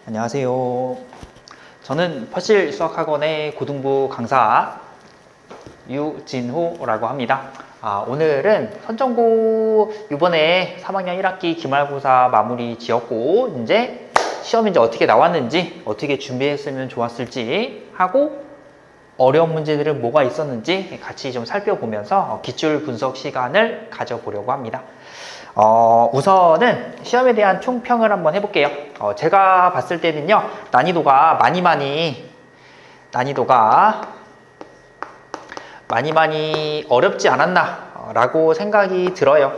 안녕하세요. 저는 퍼실 수학학원의 고등부 강사 유진호라고 합니다. 오늘은 선전고 이번에 3학년 1학기 기말고사 마무리 지었고 이제 시험이 이제 어떻게 나왔는지 어떻게 준비했으면 좋았을지 하고 어려운 문제들은 뭐가 있었는지 같이 좀 살펴보면서 기출 분석 시간을 가져보려고 합니다. 우선은 시험에 대한 총평을 한번 해볼게요. 제가 봤을 때는요, 난이도가 많이 어렵지 않았나 라고 생각이 들어요.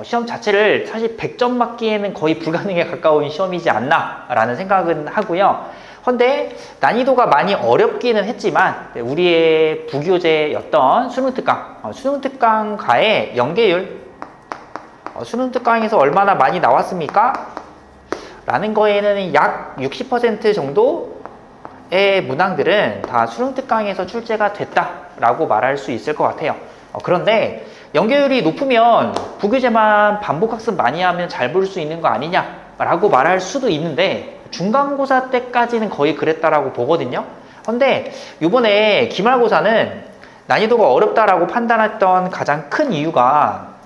시험 자체를 사실 100점 맞기에는 거의 불가능에 가까운 시험이지 않나 라는 생각은 하고요. 근데 난이도가 많이 어렵기는 했지만 우리의 부교재였던 수능특강과의 연계율, 수능특강에서 얼마나 많이 나왔습니까? 라는 거에는 약 60% 정도의 문항들은 다 수능특강에서 출제가 됐다라고 말할 수 있을 것 같아요. 그런데 연계율이 높으면 부교재만 반복학습 많이 하면 잘 볼 수 있는 거 아니냐라고 말할 수도 있는데 중간고사 때까지는 거의 그랬다라고 보거든요. 근데 이번에 기말고사는 난이도가 어렵다라고 판단했던 가장 큰 이유가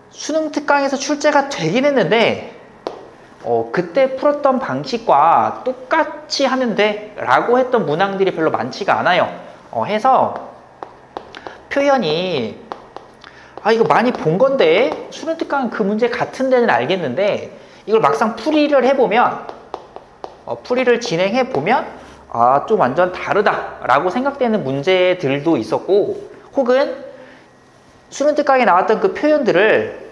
수능 특강에서 출제가 되긴 했는데 그때 풀었던 방식과 똑같이 하면 돼 라고 했던 문항들이 별로 많지가 않아요. 해서 표현이 이거 많이 본 건데 수능 특강 그 문제 같은 데는 알겠는데 이걸 막상 풀이를 해보면 풀이를 진행해 보면 좀 완전 다르다 라고 생각되는 문제들도 있었고, 혹은 수능 특강에 나왔던 그 표현들을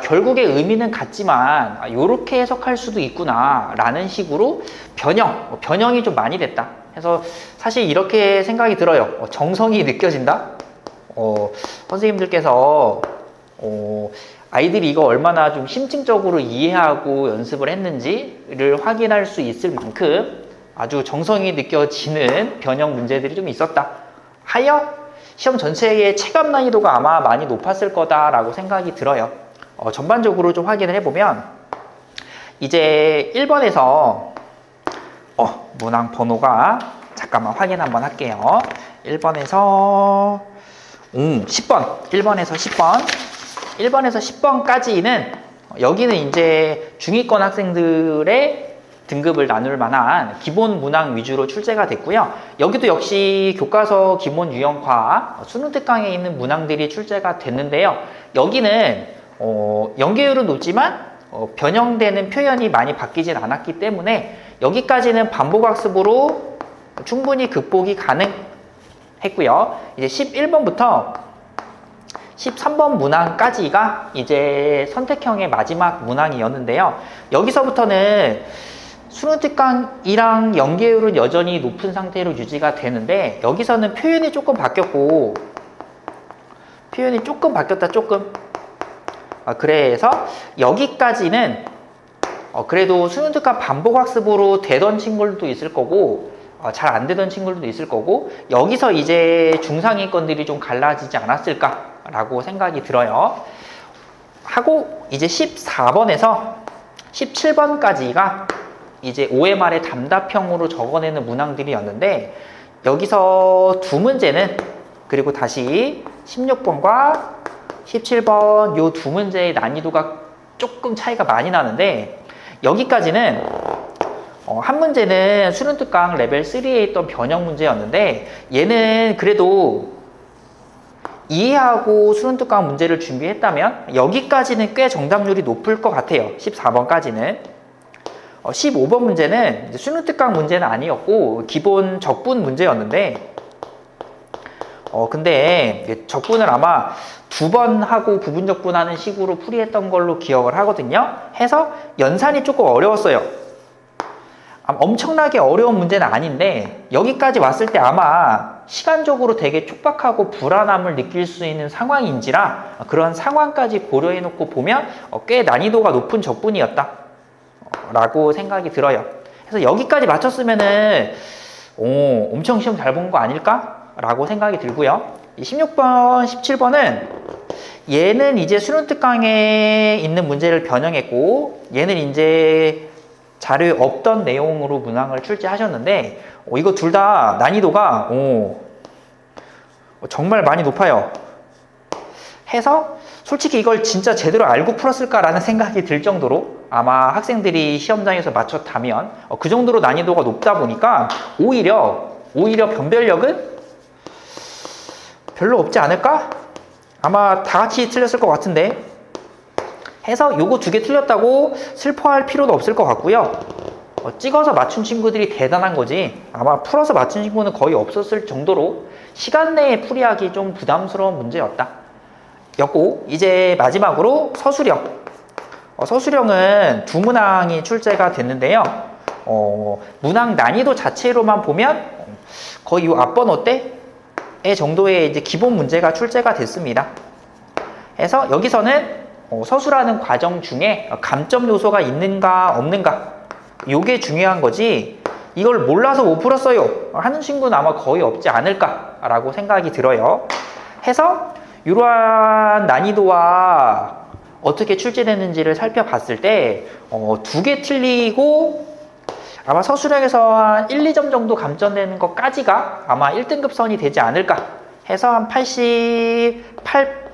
결국에 의미는 같지만 이렇게 해석할 수도 있구나 라는 식으로 변형이 좀 많이 됐다. 그래서 사실 이렇게 생각이 들어요. 정성이 느껴진다. 선생님들께서 아이들이 이거 얼마나 좀 심층적으로 이해하고 연습을 했는지를 확인할 수 있을 만큼 아주 정성이 느껴지는 변형 문제들이 좀 있었다 하여 시험 전체의 체감 난이도가 아마 많이 높았을 거다라고 생각이 들어요. 전반적으로 좀 확인을 해보면 이제 1번에서 문항 번호가 잠깐만 확인 한번 할게요. 1번에서 10번 1번에서 10번까지는 여기는 이제 중위권 학생들의 등급을 나눌 만한 기본 문항 위주로 출제가 됐고요. 여기도 역시 교과서 기본 유형과 수능 특강에 있는 문항들이 출제가 됐는데요. 여기는 연계율은 높지만 변형되는 표현이 많이 바뀌진 않았기 때문에 여기까지는 반복학습으로 충분히 극복이 가능했고요. 이제 11번부터 13번 문항까지가 이제 선택형의 마지막 문항이었는데요. 여기서부터는 수능특강이랑 연계율은 여전히 높은 상태로 유지가 되는데 여기서는 표현이 조금 바뀌었고, 표현이 조금 바뀌었다. 그래서 여기까지는 그래도 수능특강 반복학습으로 되던 친구들도 있을 거고 잘 안 되던 친구들도 있을 거고, 여기서 이제 중상위권들이 좀 갈라지지 않았을까라고 생각이 들어요. 하고 이제 14번에서 17번까지가 이제 OMR의 답답형으로 적어내는 문항들이었는데 여기서 두 문제는, 그리고 다시 16번과 17번 요 두 문제의 난이도가 조금 차이가 많이 나는데, 여기까지는 한 문제는 수능특강 레벨 3에 있던 변형 문제였는데 얘는 그래도 이해하고 수능특강 문제를 준비했다면 여기까지는 꽤 정답률이 높을 것 같아요. 14번까지는. 15번 문제는 수능특강 문제는 아니었고 기본 적분 문제였는데 근데 적분을 아마 2번 하고 부분 적분하는 식으로 풀이했던 걸로 기억을 하거든요. 해서 연산이 조금 어려웠어요. 엄청나게 어려운 문제는 아닌데 여기까지 왔을 때 아마 시간적으로 되게 촉박하고 불안함을 느낄 수 있는 상황인지라 그런 상황까지 고려해 놓고 보면 꽤 난이도가 높은 적분이었다 라고 생각이 들어요. 그래서 여기까지 맞췄으면은 엄청 시험 잘 본 거 아닐까? 라고 생각이 들고요. 16번, 17번은 얘는 이제 수능특강에 있는 문제를 변형했고 얘는 이제 자료에 없던 내용으로 문항을 출제하셨는데 이거 둘 다 난이도가 정말 많이 높아요. 해서 솔직히 이걸 진짜 제대로 알고 풀었을까라는 생각이 들 정도로 아마 학생들이 시험장에서 맞췄다면 그 정도로 난이도가 높다 보니까 오히려 변별력은 별로 없지 않을까? 아마 다 같이 틀렸을 것 같은데 해서 요거 2개 틀렸다고 슬퍼할 필요도 없을 것 같고요. 찍어서 맞춘 친구들이 대단한 거지 아마 풀어서 맞춘 친구는 거의 없었을 정도로 시간 내에 풀이하기 좀 부담스러운 문제였고 이제 마지막으로 서술형. 서술형은 2문항이 출제가 됐는데요. 문항 난이도 자체로만 보면 거의 이 앞번호 때의 정도의 이제 기본 문제가 출제가 됐습니다. 그래서 여기서는 서술하는 과정 중에 감점 요소가 있는가 없는가 이게 중요한 거지 이걸 몰라서 못 풀었어요 하는 친구는 아마 거의 없지 않을까라고 생각이 들어요. 해서 이러한 난이도와 어떻게 출제되는지를 살펴봤을 때 2개 틀리고 아마 서술형에서 한 1, 2점 정도 감점되는 것까지가 아마 1등급 선이 되지 않을까 해서 한 88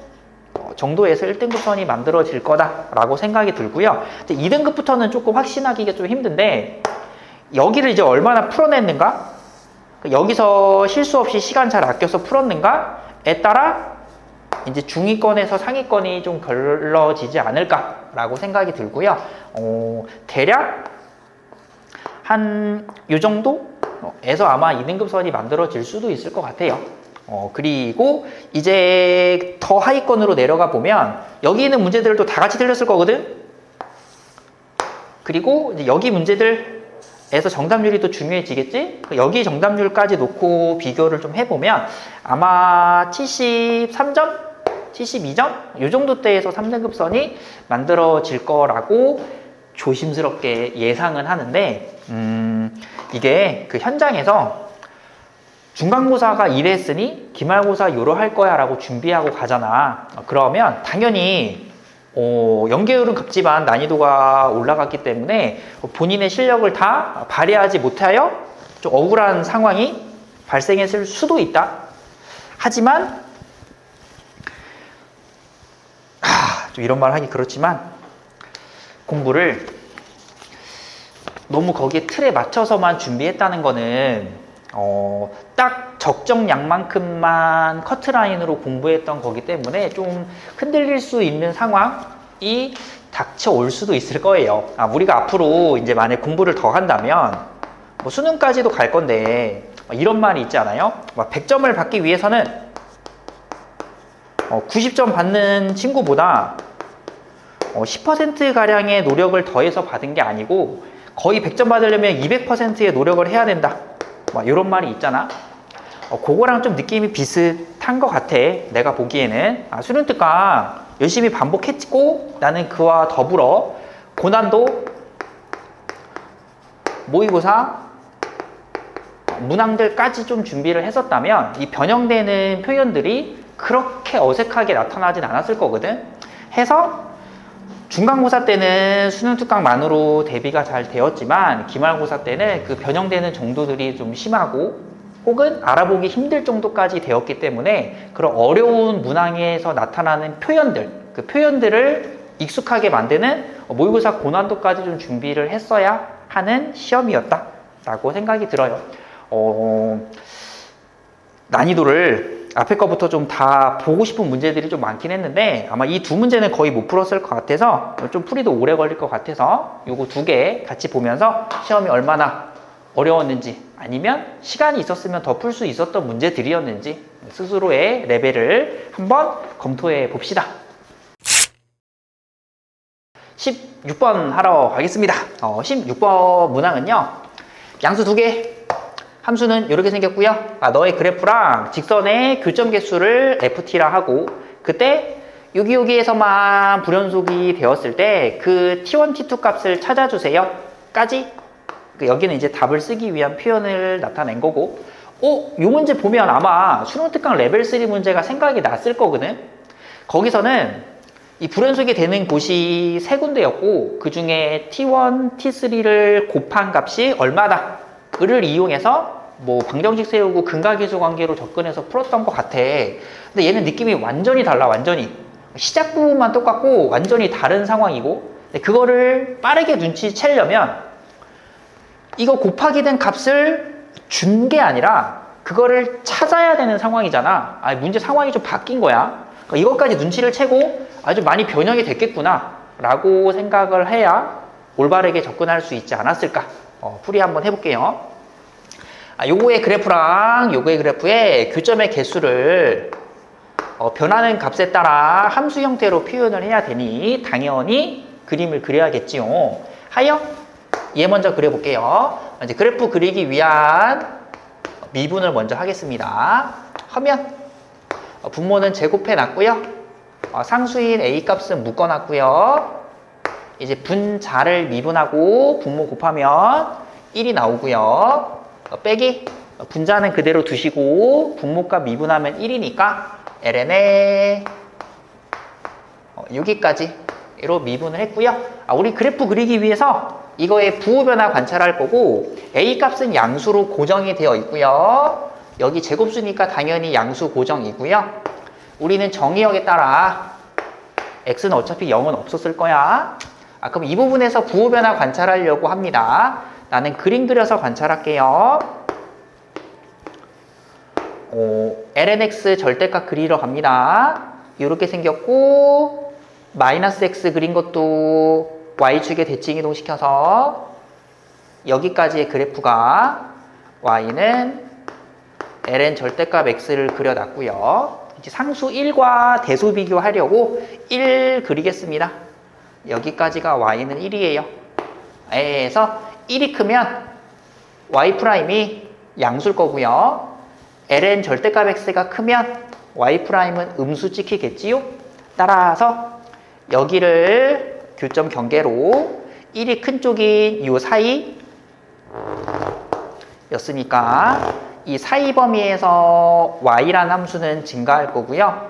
정도에서 1등급 선이 만들어질 거다라고 생각이 들고요. 2등급부터는 조금 확신하기가 좀 힘든데 여기를 이제 얼마나 풀어냈는가 여기서 실수 없이 시간 잘 아껴서 풀었는가에 따라 이제 중위권에서 상위권이 좀 걸러지지 않을까라고 생각이 들고요. 대략 한 요 정도에서 아마 2등급 선이 만들어질 수도 있을 것 같아요. 그리고 이제 더 하위권으로 내려가 보면 여기 있는 문제들도 다 같이 틀렸을 거거든. 그리고 이제 여기 문제들에서 정답률이 또 중요해지겠지. 여기 정답률까지 놓고 비교를 좀 해보면 아마 73점? 72점? 이 정도 대에서 3등급 선이 만들어질 거라고 조심스럽게 예상은 하는데 이게 그 현장에서 중간고사가 이랬으니 기말고사 요러 할 거야 라고 준비하고 가잖아. 그러면 당연히 연계율은 급지만 난이도가 올라갔기 때문에 본인의 실력을 다 발휘하지 못하여 좀 억울한 상황이 발생했을 수도 있다. 하지만 좀 이런 말 하기 그렇지만 공부를 너무 거기에 틀에 맞춰서만 준비했다는 거는 딱 적정량만큼만 커트라인으로 공부했던 거기 때문에 좀 흔들릴 수 있는 상황이 닥쳐올 수도 있을 거예요. 우리가 앞으로 이제 만약 공부를 더 한다면 뭐 수능까지도 갈 건데 이런 말이 있지 않아요? 100점을 받기 위해서는 90점 받는 친구보다 10%가량의 노력을 더해서 받은 게 아니고 거의 100점 받으려면 200%의 노력을 해야 된다. 이런 말이 있잖아. 그거랑 좀 느낌이 비슷한 것 같아. 내가 보기에는 수능 특강 열심히 반복했고 나는 그와 더불어 고난도 모의고사 문항들까지 좀 준비를 했었다면 이 변형되는 표현들이 그렇게 어색하게 나타나진 않았을 거거든. 해서 중간고사 때는 수능 특강만으로 대비가 잘 되었지만 기말고사 때는 그 변형되는 정도들이 좀 심하고 혹은 알아보기 힘들 정도까지 되었기 때문에 그런 어려운 문항에서 나타나는 표현들, 그 표현들을 익숙하게 만드는 모의고사 고난도까지 좀 준비를 했어야 하는 시험이었다라고 생각이 들어요. 난이도를 앞에 거부터 좀 다 보고 싶은 문제들이 좀 많긴 했는데 아마 이 2문제는 거의 못 풀었을 것 같아서 좀 풀이도 오래 걸릴 것 같아서 요거 2개 같이 보면서 시험이 얼마나 어려웠는지 아니면 시간이 있었으면 더 풀 수 있었던 문제들이었는지 스스로의 레벨을 한번 검토해 봅시다. 16번 하러 가겠습니다. 16번 문항은요 양수 2개 함수는 이렇게 생겼고요. 너의 그래프랑 직선의 교점 개수를 ft라 하고 그때 여기에서만 불연속이 되었을 때 그 t1, t2 값을 찾아주세요 까지 여기는 이제 답을 쓰기 위한 표현을 나타낸 거고 이 문제 보면 아마 수능 특강 레벨 3 문제가 생각이 났을 거거든. 거기서는 이 불연속이 되는 곳이 세 군데였고 그 중에 T1, T3를 곱한 값이 얼마다를 이용해서 뭐 방정식 세우고 근각계수 관계로 접근해서 풀었던 것 같아. 근데 얘는 느낌이 완전히 달라. 완전히 시작 부분만 똑같고 완전히 다른 상황이고, 근데 그거를 빠르게 눈치채려면 이거 곱하기 된 값을 준 게 아니라 그거를 찾아야 되는 상황이잖아. 문제 상황이 좀 바뀐 거야. 그러니까 이것까지 눈치를 채고 아주 많이 변형이 됐겠구나 라고 생각을 해야 올바르게 접근할 수 있지 않았을까. 풀이 한번 해볼게요. 요거의 그래프랑 요거의 그래프의 교점의 개수를 변하는 값에 따라 함수 형태로 표현을 해야 되니 당연히 그림을 그려야겠지요. 하여 얘 먼저 그려볼게요. 이제 그래프 그리기 위한 미분을 먼저 하겠습니다. 하면 분모는 제곱해 놨고요. 상수인 A 값은 묶어 놨고요. 이제 분자를 미분하고 분모 곱하면 1이 나오고요. 빼기 분자는 그대로 두시고 분모값 미분하면 1이니까 ln에 여기까지로 미분을 했고요. 우리 그래프 그리기 위해서 이거의 부호 변화 관찰할 거고 A 값은 양수로 고정이 되어 있고요. 여기 제곱수니까 당연히 양수 고정이고요. 우리는 정의역에 따라 x는 어차피 0은 없었을 거야. 그럼 이 부분에서 부호 변화 관찰하려고 합니다. 나는 그림 그려서 관찰할게요. lnx 절대값 그리러 갑니다. 이렇게 생겼고 마이너스 x 그린 것도 y축에 대칭 이동시켜서 여기까지의 그래프가 y는 ln 절대값 x를 그려놨고요. 이제 상수 1과 대소 비교하려고 1 그리겠습니다. 여기까지가 y는 1이에요. 그래서 1이 크면 y' 양수일 거고요. ln 절대값 x가 크면 y'은 음수 찍히겠지요. 따라서 여기를 교점 경계로 1이 큰 쪽인 이 사이 였으니까 이 사이 범위에서 y라는 함수는 증가할 거고요.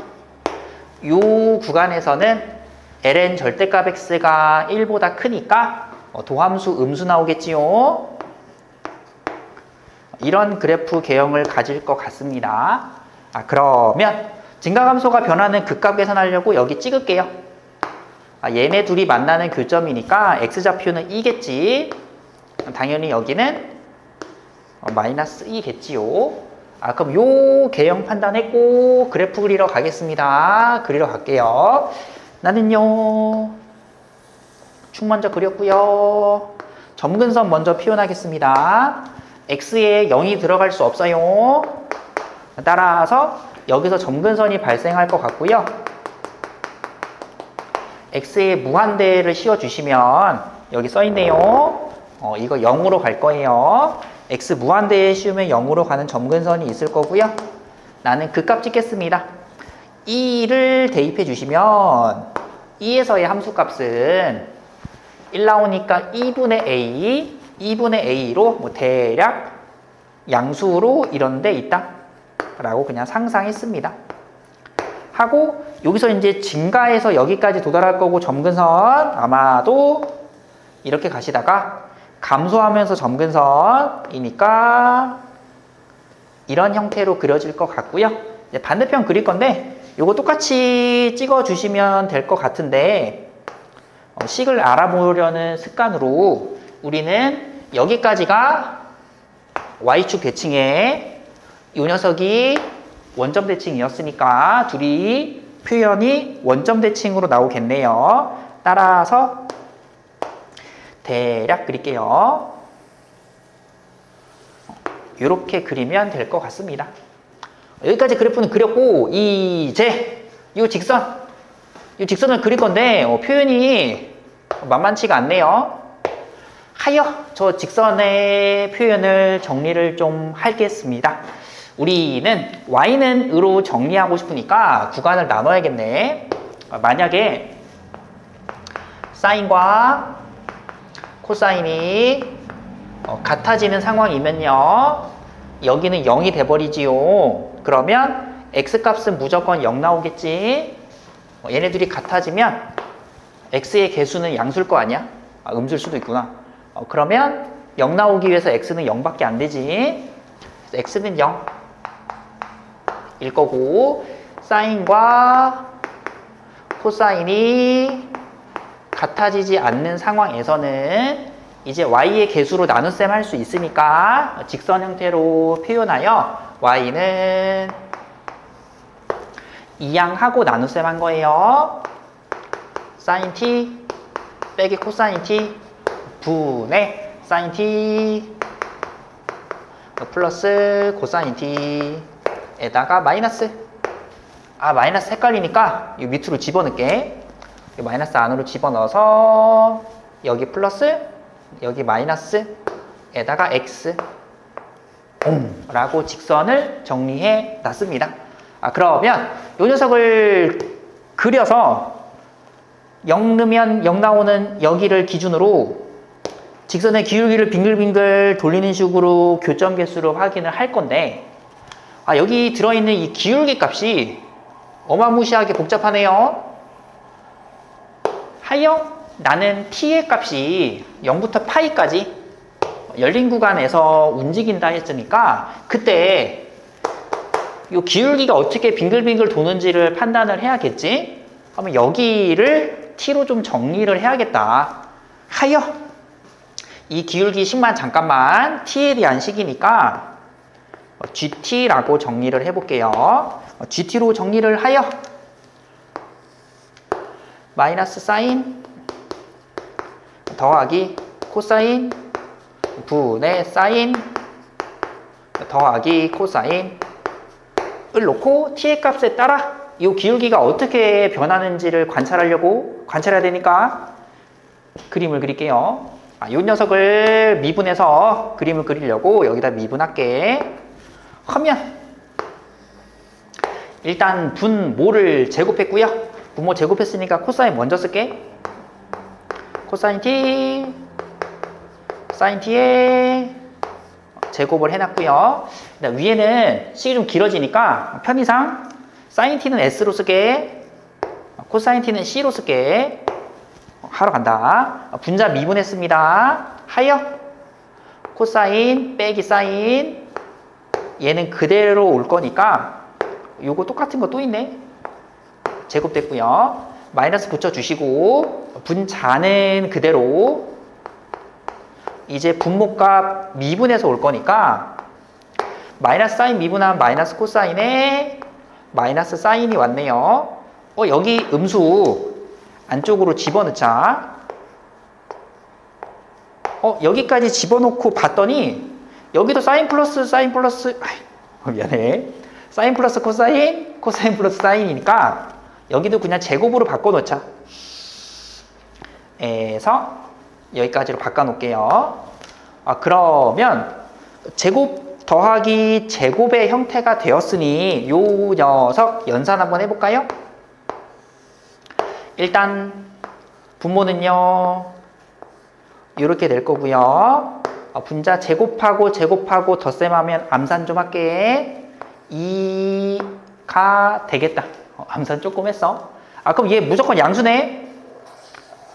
이 구간에서는 ln 절대값 x가 1보다 크니까 도함수 음수 나오겠지요. 이런 그래프 개형을 가질 것 같습니다. 그러면 증가함수가 변하는 극값 계산하려고 여기 찍을게요. 얘네 둘이 만나는 교점이니까 x좌표는 2겠지. 당연히 여기는 마이너스 2겠지요. 그럼 요 개형 판단했고 그래프 그리러 가겠습니다. 그리러 갈게요. 나는요 축 먼저 그렸고요. 점근선 먼저 표현하겠습니다. x에 0이 들어갈 수 없어요. 따라서 여기서 점근선이 발생할 것 같고요. x에 무한대를 씌워주시면 여기 써있네요. 이거 0으로 갈 거예요. x 무한대에 씌우면 0으로 가는 점근선이 있을 거고요. 나는 그 값 찍겠습니다. 2를 대입해 주시면 2에서의 함수값은 1 나오니까 2분의 A로 뭐 대략 양수로 이런 데 있다 라고 그냥 상상했습니다. 하고 여기서 이제 증가해서 여기까지 도달할 거고 점근선 아마도 이렇게 가시다가 감소하면서 점근선이니까 이런 형태로 그려질 것 같고요. 이제 반대편 그릴 건데 요거 똑같이 찍어 주시면 될 것 같은데 식을 알아보려는 습관으로 우리는 여기까지가 y축 대칭에 이 녀석이 원점 대칭이었으니까 둘이 표현이 원점 대칭으로 나오겠네요. 따라서 대략 그릴게요. 이렇게 그리면 될 것 같습니다. 여기까지 그래프는 그렸고 이제 이 직선을 그릴 건데 표현이 만만치가 않네요. 하여 저 직선의 표현을 정리를 좀 하겠습니다. 우리는 y는 으로 정리하고 싶으니까 구간을 나눠야겠네. 만약에 사인과 코사인이 같아지는 상황이면요, 여기는 0이 돼버리지요. 그러면 x값은 무조건 0 나오겠지. 얘네들이 같아지면 x의 개수는 양수일 거 아니야? 음수일 수도 있구나. 그러면 0 나오기 위해서 x는 0밖에 안 되지. x는 0일 거고, 사인과 코사인이 같아지지 않는 상황에서는 이제 y의 개수로 나눗셈 할 수 있으니까 직선 형태로 표현하여 y는 이항하고 나눗셈 한 거예요. 사인 t 빼기 코사인 t 분의 사인 t 플러스 코사인 t에다가 마이너스. 마이너스 헷갈리니까 이 밑으로 집어넣을게. 이 마이너스 안으로 집어넣어서 여기 플러스 여기 마이너스에다가 x 라고 직선을 정리해 놨습니다. 그러면 이 녀석을 그려서 0 넣으면 0 나오는 여기를 기준으로 직선의 기울기를 빙글빙글 돌리는 식으로 교점 개수로 확인을 할 건데, 여기 들어있는 이 기울기 값이 어마무시하게 복잡하네요. 하여 나는 t의 값이 0부터 파이까지 열린 구간에서 움직인다 했으니까 그때 이 기울기가 어떻게 빙글빙글 도는지를 판단을 해야겠지. 그러면 여기를 t로 좀 정리를 해야겠다. 하여 이 기울기 식만 잠깐만 t에 대한 식이니까 gt라고 정리를 해볼게요. gt로 정리를 하여 마이너스 사인 더하기 코사인 분의 사인 더하기 코사인을 놓고 t의 값에 따라 이 기울기가 어떻게 변하는지를 관찰해야 되니까 그림을 그릴게요. 이 녀석을 미분해서 그림을 그리려고 여기다 미분할게. 하면 일단 분모를 제곱했고요. 분모 제곱했으니까 코사인 먼저 쓸게. 코사인 t 사인 t에 제곱을 해놨고요. 위에는 식이 좀 길어지니까 편의상 사인 t는 s로 쓸게. 코사인 t는 c로 쓸게. 하러 간다. 분자 미분했습니다. 하여 코사인 빼기 사인, 얘는 그대로 올 거니까 요거 똑같은 거 또 있네. 제곱됐고요. 마이너스 붙여주시고 분자는 그대로. 이제 분모값 미분해서 올 거니까 마이너스 사인 미분하면 마이너스 코사인에 마이너스 사인이 왔네요. 여기 음수 안쪽으로 집어넣자. 여기까지 집어넣고 봤더니 여기도 사인 플러스 미안해. 사인 플러스 코사인, 코사인 플러스 사인이니까 여기도 그냥 제곱으로 바꿔놓자. 에서 여기까지로 바꿔놓을게요. 그러면 제곱 더하기 제곱의 형태가 되었으니 요 녀석 연산 한번 해볼까요? 일단 분모는요 이렇게 될 거고요. 분자 제곱하고 덧셈하면 암산 좀 할게. 2가 되겠다. 암산 조금 했어. 그럼 얘 무조건 양수네.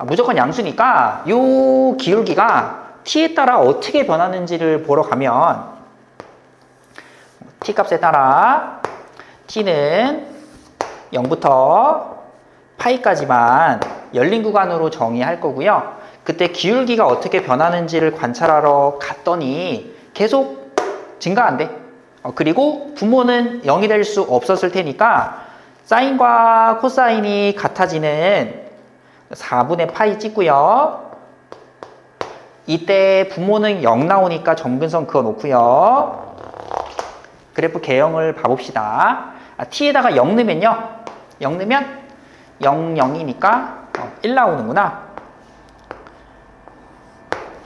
무조건 양수니까 요 기울기가 t에 따라 어떻게 변하는지를 보러 가면 t 값에 따라 t는 0부터 파이까지만 열린 구간으로 정의할 거고요. 그때 기울기가 어떻게 변하는지를 관찰하러 갔더니 계속 증가한대. 그리고 분모는 0이 될 수 없었을 테니까 사인과 코사인이 같아지는 4분의 파이 찍고요. 이때 분모는 0 나오니까 점근선 그어 놓고요. 그래프 개형을 봐봅시다. t에다가 0 넣으면요. 0 넣으면 0, 0이니까 1 나오는구나.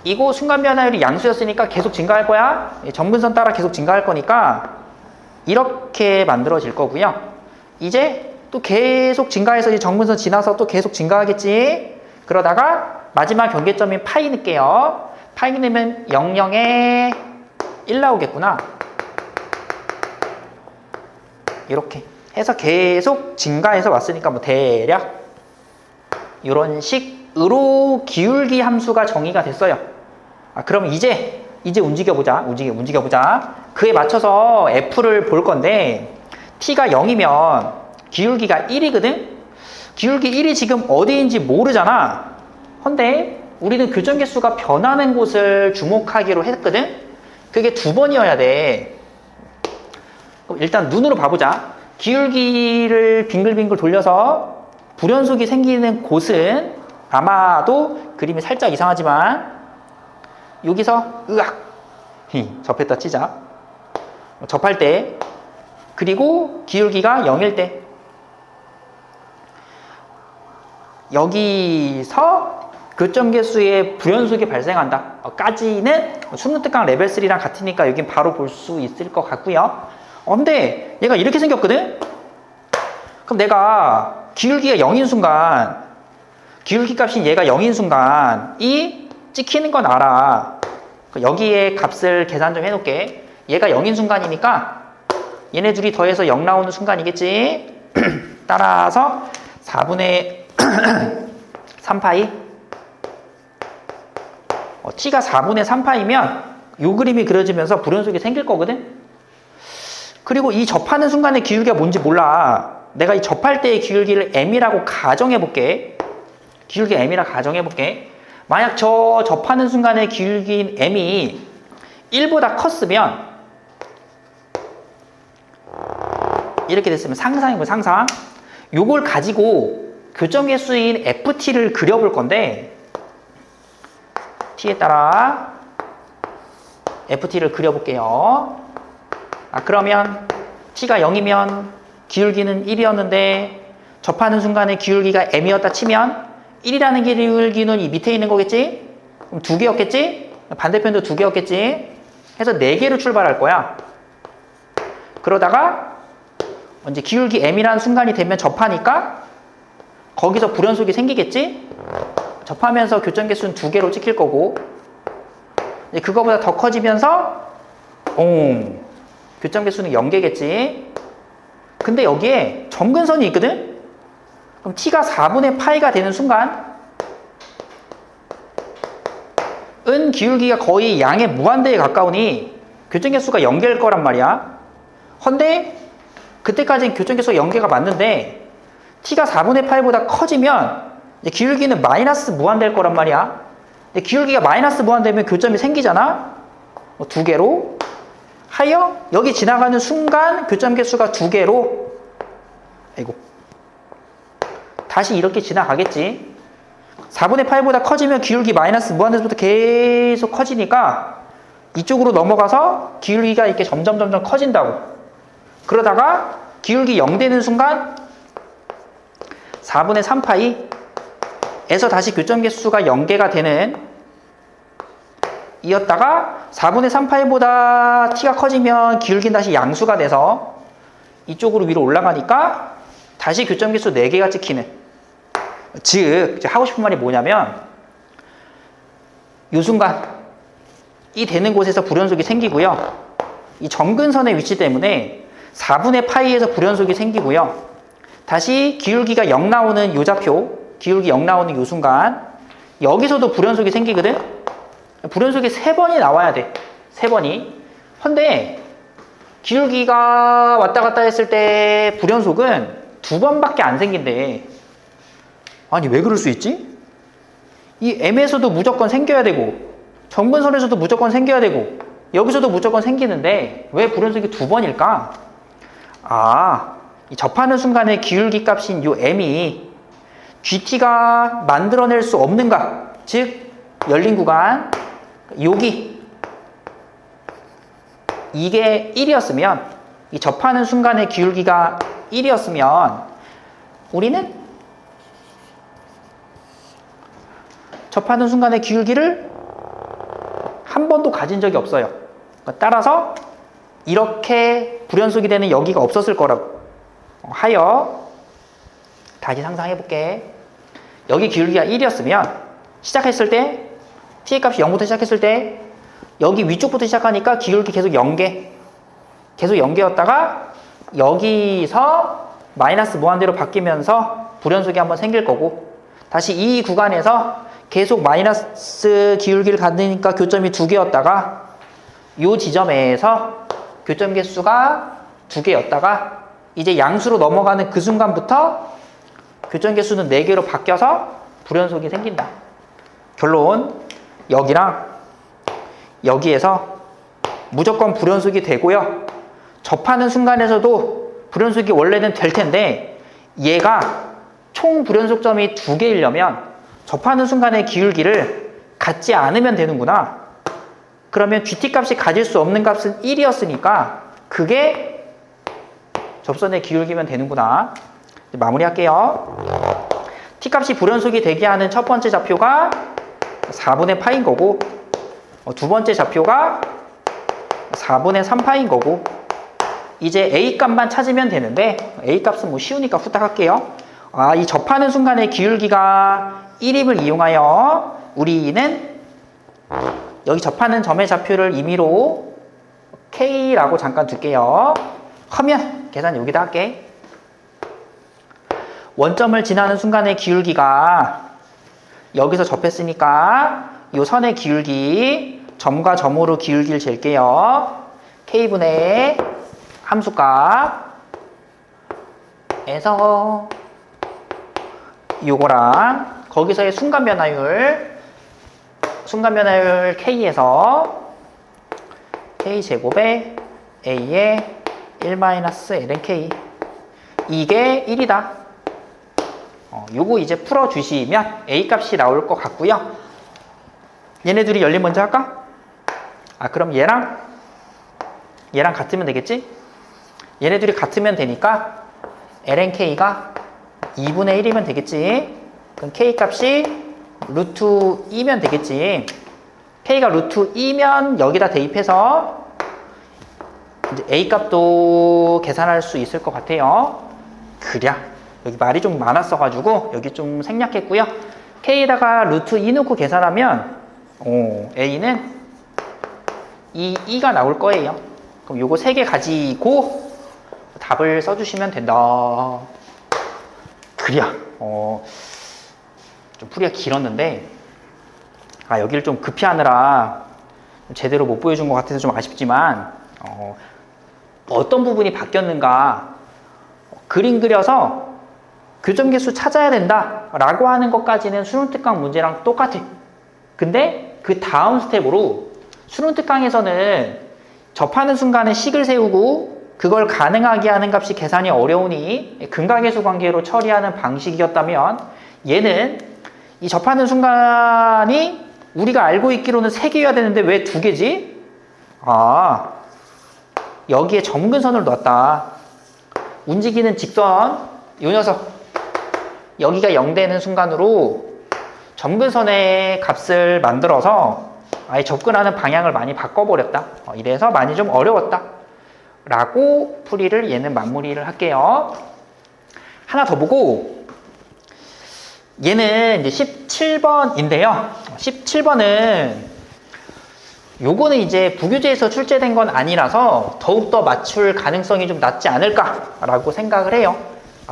이거 순간 변화율이 양수였으니까 계속 증가할 거야. 점근선 따라 계속 증가할 거니까 이렇게 만들어질 거고요. 이제 또 계속 증가해서 이 점근선 지나서 또 계속 증가하겠지. 그러다가 마지막 경계점인 파이 넣을게요. 파이 넣으면 0, 0에 1 나오겠구나. 이렇게 해서 계속 증가해서 왔으니까 뭐 대략 이런 식으로 기울기 함수가 정의가 됐어요. 그럼 이제 움직여보자. 그에 맞춰서 F를 볼 건데 T가 0이면 기울기가 1이거든? 기울기 1이 지금 어디인지 모르잖아. 근데 우리는 교점 개수가 변하는 곳을 주목하기로 했거든? 그게 2번이어야 돼. 그럼 일단 눈으로 봐보자. 기울기를 빙글빙글 돌려서 불연속이 생기는 곳은 아마도 그림이 살짝 이상하지만 여기서 접했다 치자. 접할 때 그리고 기울기가 0일 때 여기서 교점 개수의 불연속이 발생한다 까지는 수능특강 레벨 3랑 같으니까 여긴 바로 볼 수 있을 것 같고요. 근데 얘가 이렇게 생겼거든? 그럼 내가 기울기가 0인 순간 기울기 값인 얘가 0인 순간 이 찍히는 건 알아. 여기에 값을 계산 좀 해놓을게. 얘가 0인 순간이니까 얘네 둘이 더해서 0 나오는 순간이겠지. 따라서 4분의 3파이 t가 4분의 3파이면 요 그림이 그려지면서 불연속이 생길 거거든. 그리고 이 접하는 순간의 기울기가 뭔지 몰라. 내가 이 접할 때의 기울기를 m이라고 가정해볼게. 기울기 m이라 가정해볼게. 만약 저 접하는 순간의 기울기인 m이 1보다 컸으면 이렇게 됐으면 상상해보 상상. 요걸 가지고 교점 개수인 ft를 그려볼 건데 t에 따라 ft를 그려볼게요. 그러면 t가 0이면 기울기는 1이었는데 접하는 순간에 기울기가 m이었다 치면 1이라는 기울기는 이 밑에 있는 거겠지? 그럼 2개였겠지? 반대편도 2개였겠지? 해서 4개로 출발할 거야. 그러다가 이제 기울기 m이라는 순간이 되면 접하니까 거기서 불연속이 생기겠지? 접하면서 교점 개수는 2개로 찍힐 거고 이제 그거보다 더 커지면서 교점 개수는 0개겠지? 근데 여기에 점근선이 있거든? 그럼 t가 4분의 파이가 되는 순간 은 기울기가 거의 양의 무한대에 가까우니 교점 개수가 0개일 거란 말이야. 헌데 그때까지는 교점 개수가 0개가 맞는데 t가 4분의 파이보다 커지면 기울기는 마이너스 무한대일 거란 말이야. 기울기가 마이너스 무한대면 교점이 생기잖아. 2개로 하여 여기 지나가는 순간 교점 개수가 2개로 다시 이렇게 지나가겠지. 4분의 8보다 커지면 기울기 마이너스 무한대에서부터 계속 커지니까 이쪽으로 넘어가서 기울기가 이렇게 점점 커진다고. 그러다가 기울기 0 되는 순간 4분의 3파이에서 다시 교점 개수가 0개가 되는 이었다가 4분의 3파이보다 t가 커지면 기울기는 다시 양수가 돼서 이쪽으로 위로 올라가니까 다시 교점 개수 4개가 찍히는. 즉 하고 싶은 말이 뭐냐면 이 순간 이 되는 곳에서 불연속이 생기고요. 이 점근선의 위치 때문에 4분의 파이에서 불연속이 생기고요. 다시 기울기가 0 나오는 요 좌표, 기울기 0 나오는 요 순간 여기서도 불연속이 생기거든. 불연속이 3번이 나와야 돼. 3번이. 근데 기울기가 왔다 갔다 했을 때 불연속은 2번밖에 안 생긴대. 아니 왜 그럴 수 있지? 이 m에서도 무조건 생겨야 되고 점근선에서도 무조건 생겨야 되고 여기서도 무조건 생기는데 왜 불연속이 2번일까? 이 접하는 순간의 기울기 값인 요 m이 GT가 만들어낼 수 없는가? 즉 열린 구간 여기 이게 1이었으면 이 접하는 순간의 기울기가 1이었으면 우리는 접하는 순간의 기울기를 한 번도 가진 적이 없어요. 따라서 이렇게 불연속이 되는 여기가 없었을 거라고 하여 다시 상상해 볼게. 여기 기울기가 1이었으면 시작했을 때 t의 값이 0부터 시작했을 때 여기 위쪽부터 시작하니까 기울기 계속 0개 계속 0개였다가 여기서 마이너스 무한대로 바뀌면서 불연속이 한번 생길 거고, 다시 이 구간에서 계속 마이너스 기울기를 갖으니까 교점이 2개였다가 이 지점에서 교점 개수가 2개였다가 이제 양수로 넘어가는 그 순간부터 교점 개수는 4개로 바뀌어서 불연속이 생긴다. 결론, 여기랑 여기에서 무조건 불연속이 되고요. 접하는 순간에서도 불연속이 원래는 될 텐데 얘가 총 불연속점이 2개이려면 접하는 순간의 기울기를 갖지 않으면 되는구나. 그러면 GT 값이 가질 수 없는 값은 1이었으니까 그게 접선의 기울기면 되는구나. 마무리할게요. T 값이 불연속이 되게 하는 첫 번째 좌표가 4분의 파인 거고, 두 번째 좌표가 4분의 3파인 거고, 이제 A 값만 찾으면 되는데 A 값은 뭐 쉬우니까 후딱 할게요. 이 접하는 순간의 기울기가 1임을 이용하여 우리는 여기 접하는 점의 좌표를 임의로 K라고 잠깐 둘게요. 하면 계산 여기다 할게. 원점을 지나는 순간의 기울기가 여기서 접했으니까 이 선의 기울기, 점과 점으로 기울기를 잴게요. K분의 함수값 에서 요거랑 거기서의 순간 변화율 K에서 K제곱에 A의 1-ln K, 이게 1이다. 요거 이제 풀어주시면 A 값이 나올 것 같고요. 얘네 둘이 연립 먼저 할까? 그럼 얘랑 같으면 되겠지? 얘네 둘이 같으면 되니까 ln K가 2분의 1이면 되겠지? 그럼 K 값이 루트 2면 되겠지? K가 루트 2면 여기다 대입해서 이제 A 값도 계산할 수 있을 것 같아요. 그래. 여기 말이 좀 많았어가지고 여기 좀 생략했고요. K에다가 루트 2 넣고 계산하면 A는 2가 나올 거예요. 그럼 요거 3개 가지고 답을 써주시면 된다. 그래. 좀 풀이가 길었는데 여기를 좀 급히 하느라 제대로 못 보여준 것 같아서 좀 아쉽지만 어떤 부분이 바뀌었는가 그림 그려서 교점 개수 찾아야 된다 라고 하는 것까지는 수능 특강 문제랑 똑같아. 근데 그 다음 스텝으로 수능 특강에서는 접하는 순간에 식을 세우고 그걸 가능하게 하는 값이 계산이 어려우니 근각계수 관계로 처리하는 방식이었다면, 얘는 이 접하는 순간이 우리가 알고 있기로는 3개여야 되는데 왜 2개지? 여기에 점근선을 놨다. 움직이는 직선, 요 녀석 여기가 0 되는 순간으로 점근선의 값을 만들어서 아예 접근하는 방향을 많이 바꿔버렸다. 이래서 많이 좀 어려웠다 라고 풀이를 얘는 마무리를 할게요. 하나 더 보고, 얘는 이제 17번인데요. 17번은 요거는 이제 부교재에서 출제된 건 아니라서 더욱더 맞출 가능성이 좀 낮지 않을까라고 생각을 해요.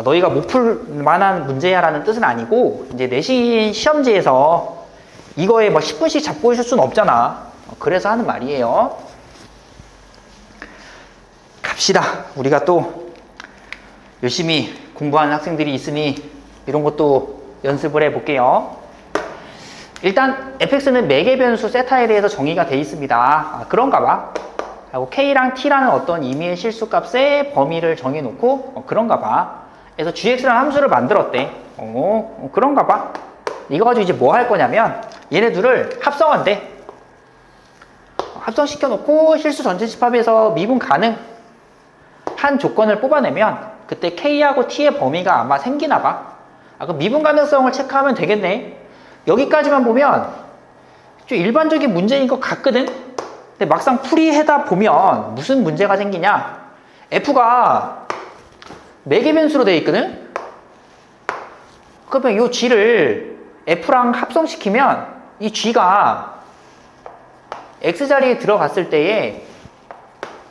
너희가 못 풀 만한 문제야 라는 뜻은 아니고, 이제 내신 시험지에서 이거에 뭐 10분씩 잡고 있을 수는 없잖아. 그래서 하는 말이에요. 갑시다. 우리가 또 열심히 공부하는 학생들이 있으니 이런 것도 연습을 해볼게요. 일단 fx는 매개 변수 세타에 대해서 정의가 되어 있습니다. 그런가 봐. 하고 k랑 t라는 어떤 임의의 실수값의 범위를 정해놓고 그런가 봐. 그래서 gx라는 함수를 만들었대. 그런가 봐. 이거 가지고 이제 뭐 할 거냐면 얘네들을 합성한대. 합성시켜놓고 실수 전체 집합에서 미분 가능한 조건을 뽑아내면 그때 k하고 t의 범위가 아마 생기나 봐. 그럼 미분 가능성을 체크하면 되겠네. 여기까지만 보면 좀 일반적인 문제인 것 같거든? 근데 막상 풀이하다 보면 무슨 문제가 생기냐? f가 매개 변수로 되어 있거든? 그러면 이 g를 f랑 합성시키면 이 g가 x자리에 들어갔을 때에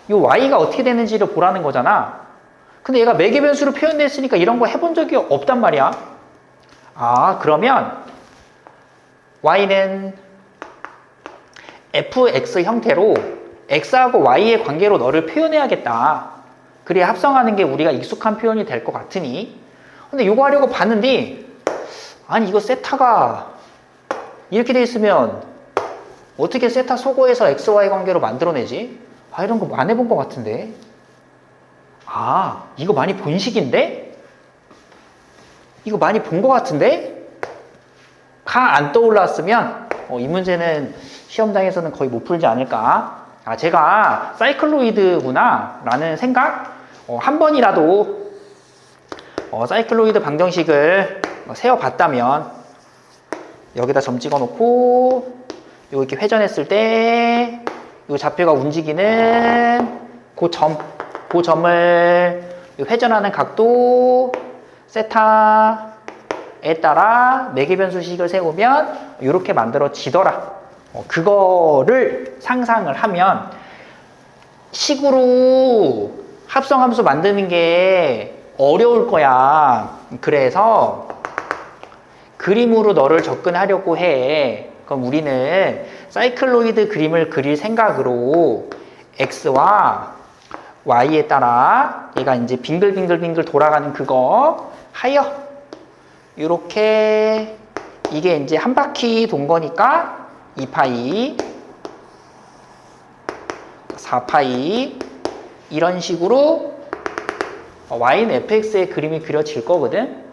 이 y가 어떻게 되는지를 보라는 거잖아. 근데 얘가 매개 변수로 표현됐으니까 이런 거 해본 적이 없단 말이야. 아, 그러면 y는 fx 형태로 x하고 y의 관계로 너를 표현해야겠다. 그래야 합성하는 게 우리가 익숙한 표현이 될 것 같으니. 근데 이거 하려고 봤는데 아니 이거 세타가 이렇게 돼 있으면 어떻게 세타 소거해서 xy 관계로 만들어내지? 아, 이런 거 안 해본 것 같은데. 아, 이거 많이 본 식인데? 이거 많이 본 것 같은데? 가 안 떠올랐으면 이 문제는 시험장에서는 거의 못 풀지 않을까. 아, 제가 사이클로이드구나 라는 생각 한 번이라도 사이클로이드 방정식을 세워봤다면 여기다 점 찍어 놓고 요 이렇게 회전했을 때 요 좌표가 움직이는 그 점을 회전하는 각도 세타에 따라 매개변수식을 세우면 이렇게 만들어지더라. 그거를 상상을 하면 식으로 합성함수 만드는 게 어려울 거야. 그래서 그림으로 너를 접근하려고 해. 그럼 우리는 사이클로이드 그림을 그릴 생각으로 x와 y에 따라 얘가 이제 빙글빙글빙글 돌아가는 그거 하여 이렇게 이게 이제 한 바퀴 돈 거니까 2파이 4파이 이런 식으로 y는 fx의 그림이 그려질 거거든.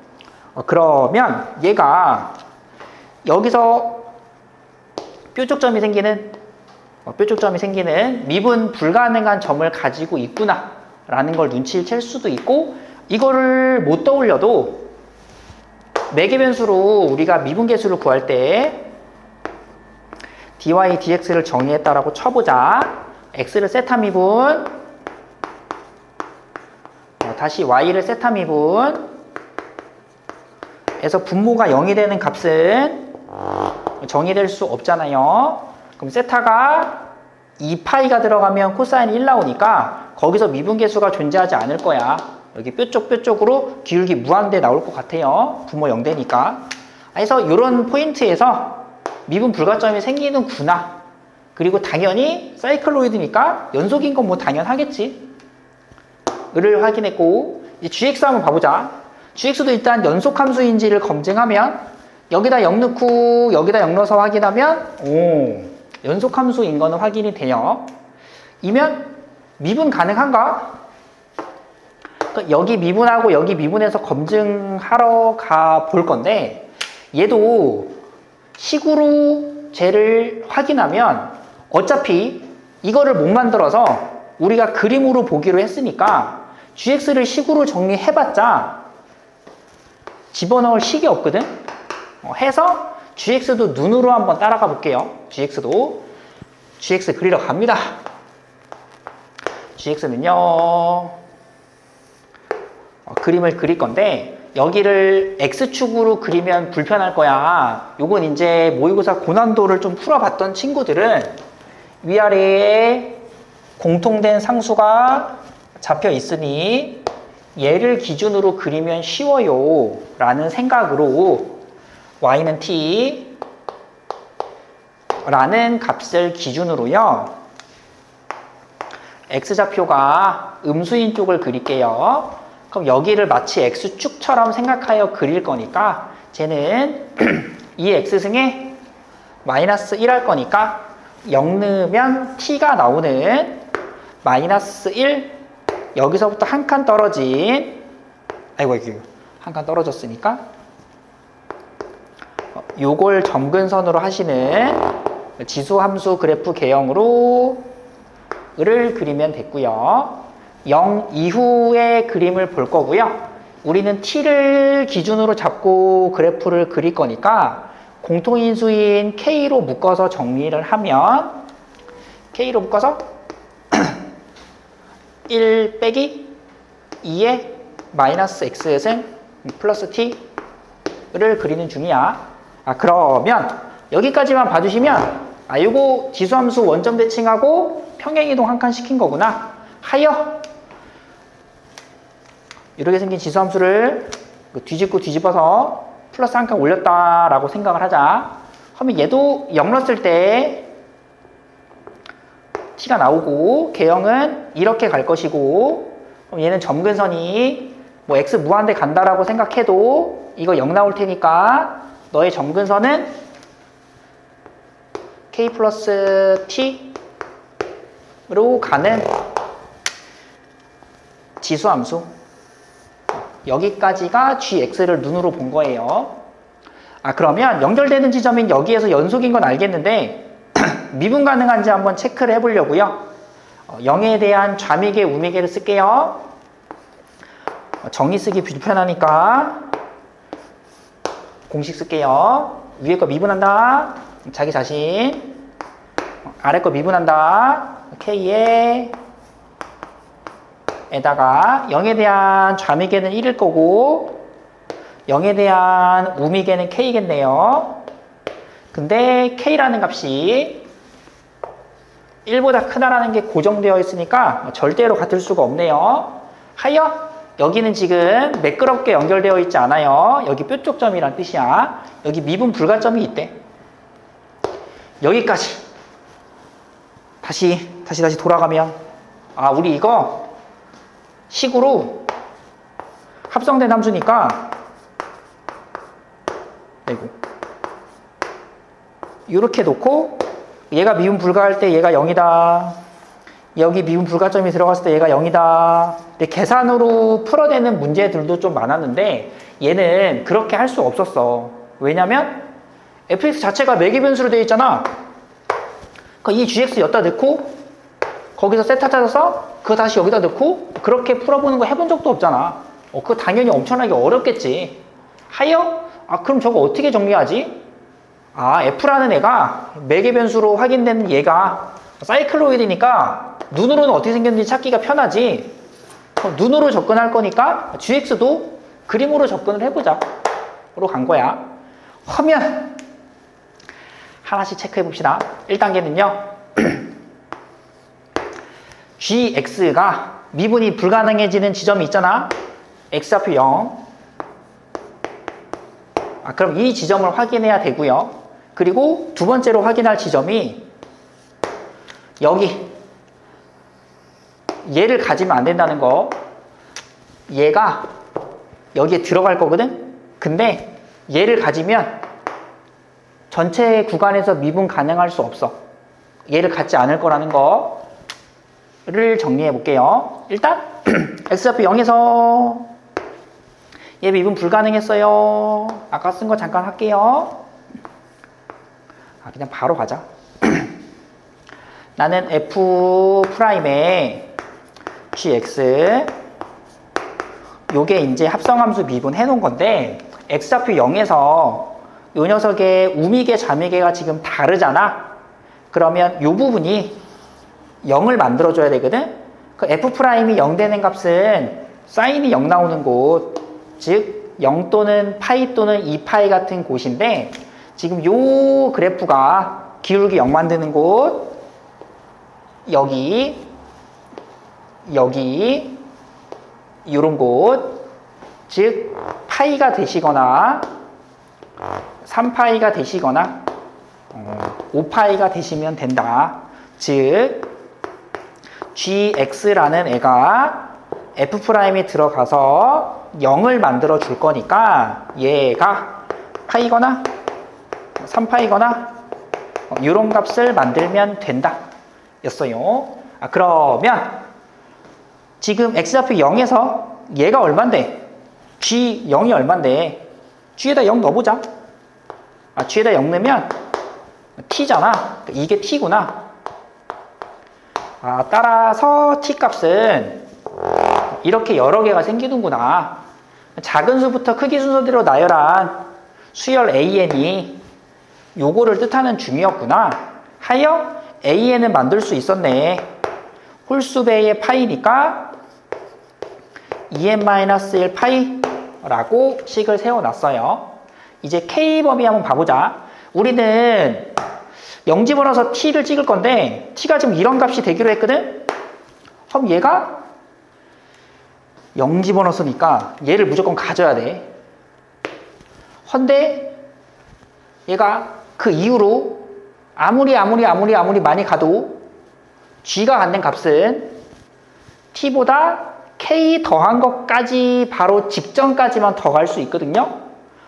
그러면 얘가 여기서 뾰족점이 생기는 미분 불가능한 점을 가지고 있구나 라는 걸 눈치를 챌 수도 있고, 이거를 못 떠올려도 매개변수로 우리가 미분계수를 구할 때 dy, dx를 정의했다라고 쳐보자. x를 세타 미분, 다시 y를 세타 미분 에서 분모가 0이 되는 값은 정의될 수 없잖아요. 그럼 세타가 2파이가 들어가면 코사인 1 나오니까 거기서 미분계수가 존재하지 않을 거야. 여기 뾰족뾰족으로 기울기 무한대 나올 것 같아요. 분모 0 되니까. 그래서 이런 포인트에서 미분 불가점이 생기는구나. 그리고 당연히 사이클로이드니까 연속인 건 뭐 당연하겠지. 를 확인했고, 이제 gx 한번 봐보자. gx도 일단 연속함수인지를 검증하면 여기다 0 넣고 여기다 0 넣어서 확인하면 연속함수인 거는 확인이 돼요. 이면 미분 가능한가? 그러니까 여기 미분하고 여기 미분해서 검증하러 가 볼 건데, 얘도 식으로 쟤를 확인하면 어차피 이거를 못 만들어서 우리가 그림으로 보기로 했으니까 gx를 식으로 정리해봤자 집어넣을 식이 없거든. 해서 gx도 눈으로 한번 따라가 볼게요. gx 그리러 갑니다. gx는요 그림을 그릴 건데, 여기를 x축으로 그리면 불편할 거야. 요건 이제 모의고사 고난도를 좀 풀어봤던 친구들은 위아래에 공통된 상수가 잡혀 있으니 얘를 기준으로 그리면 쉬워요 라는 생각으로 y는 t 라는 값을 기준으로요 x좌표가 음수인 쪽을 그릴게요. 그럼 여기를 마치 x축처럼 생각하여 그릴 거니까 쟤는 이 x승에 마이너스 1 할 거니까 0 넣으면 t가 나오는 마이너스 1, 여기서부터 한 칸 떨어진, 아이고 한 칸 떨어졌으니까 요걸 점근선으로 하시는 지수함수 그래프 개형으로 를 그리면 됐고요. 0 이후의 그림을 볼 거고요. 우리는 t를 기준으로 잡고 그래프를 그릴 거니까 공통인수인 k로 묶어서 정리를 하면, k로 묶어서 1 빼기 2의 마이너스 x승 플러스 t를 그리는 중이야. 그러면 여기까지만 봐주시면 요거 지수함수 원점 대칭하고 평행이동 한 칸 시킨 거구나 하여 이렇게 생긴 지수함수를 뒤집고 뒤집어서 플러스 한 칸 올렸다라고 생각을 하자. 그러면 얘도 0 넣었을 때 t가 나오고 개형은 이렇게 갈 것이고, 그럼 얘는 점근선이 뭐 x 무한대 간다라고 생각해도 이거 0 나올 테니까 너의 점근선은 k 플러스 t로 가는 지수함수. 여기까지가 gx를 눈으로 본 거예요. 그러면 연결되는 지점인 여기에서 연속인 건 알겠는데 미분 가능한지 한번 체크를 해보려고요. 0에 대한 좌미계, 우미계를 쓸게요. 정의 쓰기 불편하니까 공식 쓸게요. 위에 거 미분한다. 자기 자신. 아래 거 미분한다. K에 에다가 0에 대한 좌미계는 1일 거고 0에 대한 우미계는 K겠네요. 근데 K라는 값이 1보다 크다라는 게 고정되어 있으니까 절대로 같을 수가 없네요. 하여 여기는 지금 매끄럽게 연결되어 있지 않아요. 여기 뾰족점이란 뜻이야. 여기 미분 불가점이 있대. 여기까지. 다시 돌아가면 우리 이거 식으로 합성된 함수니까 이렇게 놓고 얘가 미분 불가할 때 얘가 0이다. 여기 미분 불가점이 들어갔을 때 얘가 0이다. 근데 계산으로 풀어내는 문제들도 좀 많았는데 얘는 그렇게 할 수 없었어. 왜냐면 fx 자체가 매개 변수로 되어 있잖아. 이 gx 여기다 넣고 거기서 세타 찾아서 그거 다시 여기다 넣고 그렇게 풀어보는 거 해본 적도 없잖아. 그거 당연히 엄청나게 어렵겠지. 하여 그럼 저거 어떻게 정리하지? F라는 애가 매개 변수로 확인되는 얘가 사이클로이드니까 눈으로는 어떻게 생겼는지 찾기가 편하지. 눈으로 접근할 거니까 GX도 그림으로 접근을 해보자. 로 간 거야. 하면 하나씩 체크해 봅시다. 1단계는요. GX가 미분이 불가능해지는 지점이 있잖아. X좌표 0. 그럼 이 지점을 확인해야 되고요. 그리고 두 번째로 확인할 지점이 여기. 얘를 가지면 안 된다는 거. 얘가 여기에 들어갈 거거든? 근데 얘를 가지면 전체 구간에서 미분 가능할 수 없어. 얘를 갖지 않을 거라는 거를 정리해 볼게요. 일단 X좌표 0에서 얘 미분 불가능했어요. 아까 쓴 거 잠깐 할게요. 그냥 바로 가자. 나는 F'에 GX 요게 이제 합성함수 미분 해놓은 건데 X좌표 0에서 요 녀석의 우미계, 좌미계가 지금 다르잖아. 그러면 요 부분이 0을 만들어줘야 되거든. 그 F'이 0 되는 값은 사인이 0 나오는 곳, 즉 0 또는 파이 또는 2파이 같은 곳인데 지금 요 그래프가 기울기 0 만드는 곳, 여기 요런 곳, 즉 파이가 되시거나 3파이가 되시거나 5파이가 되시면 된다. 즉 GX라는 애가 F'에 들어가서 0을 만들어 줄 거니까 얘가 파이거나 3파이거나 이런 값을 만들면 된다 였어요. 그러면 지금 X좌표 0에서 얘가 얼만데? G0이 얼만데? G에다 0 넣어보자. G에다 0 넣으면 T잖아. 이게 T구나. 따라서 T 값은 이렇게 여러 개가 생기는구나. 작은 수부터 크기 순서대로 나열한 수열 AN이 요거를 뜻하는 중이었구나. 하여 AN을 만들 수 있었네. 홀수배의 파이니까 2n-1 파이라고 식을 세워놨어요. 이제 K범위 한번 봐보자. 우리는 0 집어넣어서 T를 찍을 건데 T가 지금 이런 값이 되기로 했거든? 그럼 얘가 0 집어넣었으니까 얘를 무조건 가져야 돼. 헌데 얘가 그 이후로 아무리 많이 가도 g가 갖는 값은 t보다 k 더한 것까지 바로 직전까지만 더 갈 수 있거든요.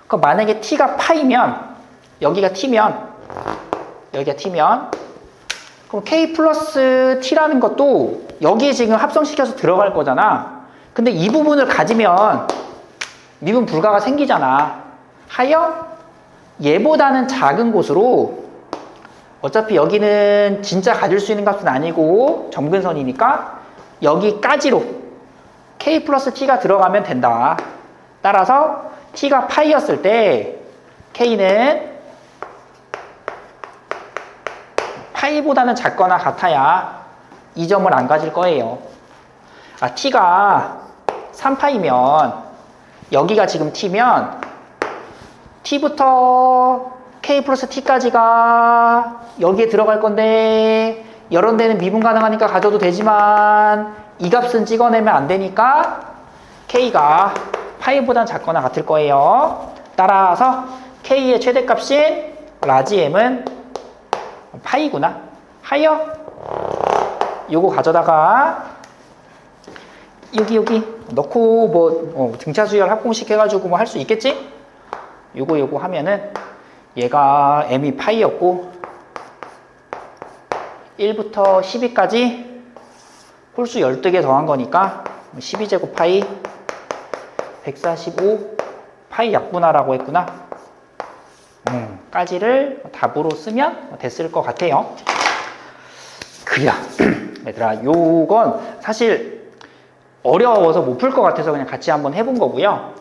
그럼 만약에 t가 파이면 여기가 t면 그럼 k 플러스 t라는 것도 여기에 지금 합성시켜서 들어갈 거잖아. 근데 이 부분을 가지면 미분 불가가 생기잖아. 하여 얘보다는 작은 곳으로 어차피 여기는 진짜 가질 수 있는 값은 아니고 점근선이니까 여기까지로 k 플러스 t가 들어가면 된다. 따라서 t가 파이였을 때 k는 파이보다는 작거나 같아야 이 점을 안 가질 거예요. t가 3파이면 여기가 지금 t면 t부터 k 플러스 t까지가 여기에 들어갈 건데 이런 데는 미분 가능하니까 가져도 되지만 이 값은 찍어내면 안 되니까 k가 파이보단 작거나 같을 거예요. 따라서 k의 최대값인 라지 m은 파이구나. 하여 요거 가져다가 여기 넣고 뭐 등차 수열 합공식 해가지고 뭐 할 수 있겠지? 요거 하면은 얘가 m이 파이였고 1부터 12까지 홀수 12개 더한 거니까 12제곱 파이 145 파이 약분하라고 했구나. 까지를 답으로 쓰면 됐을 것 같아요. 그래 얘들아, 요건 사실 어려워서 못 풀 것 같아서 그냥 같이 한번 해본 거고요.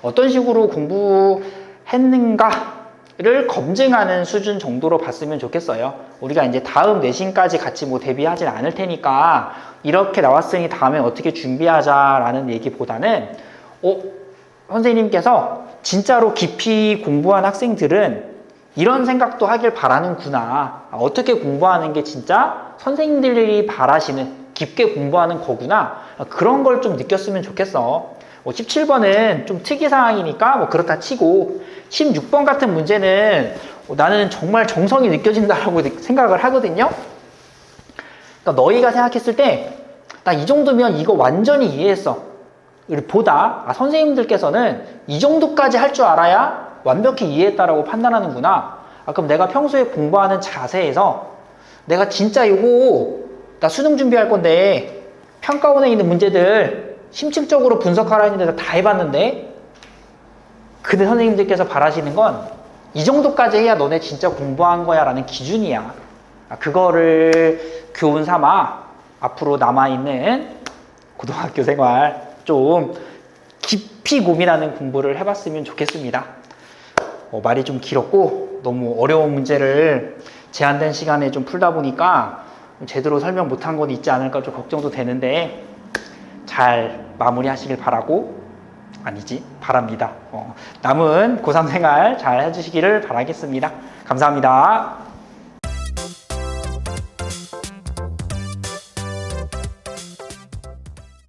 어떤 식으로 공부했는가를 검증하는 수준 정도로 봤으면 좋겠어요. 우리가 이제 다음 내신까지 같이 뭐 대비하진 않을 테니까 이렇게 나왔으니 다음에 어떻게 준비하자라는 얘기보다는 선생님께서 진짜로 깊이 공부한 학생들은 이런 생각도 하길 바라는구나. 어떻게 공부하는 게 진짜 선생님들이 바라시는 깊게 공부하는 거구나. 그런 걸 좀 느꼈으면 좋겠어. 17번은 좀 특이사항이니까 뭐 그렇다 치고 16번 같은 문제는 나는 정말 정성이 느껴진다라고 생각을 하거든요. 그러니까 너희가 생각했을 때 나 이 정도면 이거 완전히 이해했어. 보다 선생님들께서는 이 정도까지 할 줄 알아야 완벽히 이해했다라고 판단하는구나. 그럼 내가 평소에 공부하는 자세에서 내가 진짜 이거 나 수능 준비할 건데 평가원에 있는 문제들 심층적으로 분석하라 했는데 다 해봤는데 근데 선생님들께서 바라시는 건 이 정도까지 해야 너네 진짜 공부한 거야 라는 기준이야. 그거를 교훈 삼아 앞으로 남아있는 고등학교 생활 좀 깊이 고민하는 공부를 해봤으면 좋겠습니다. 말이 좀 길었고 너무 어려운 문제를 제한된 시간에 좀 풀다 보니까 제대로 설명 못한 건 있지 않을까 좀 걱정도 되는데 잘 마무리하시길 바랍니다. 남은 고3 생활 잘 해주시기를 바라겠습니다. 감사합니다.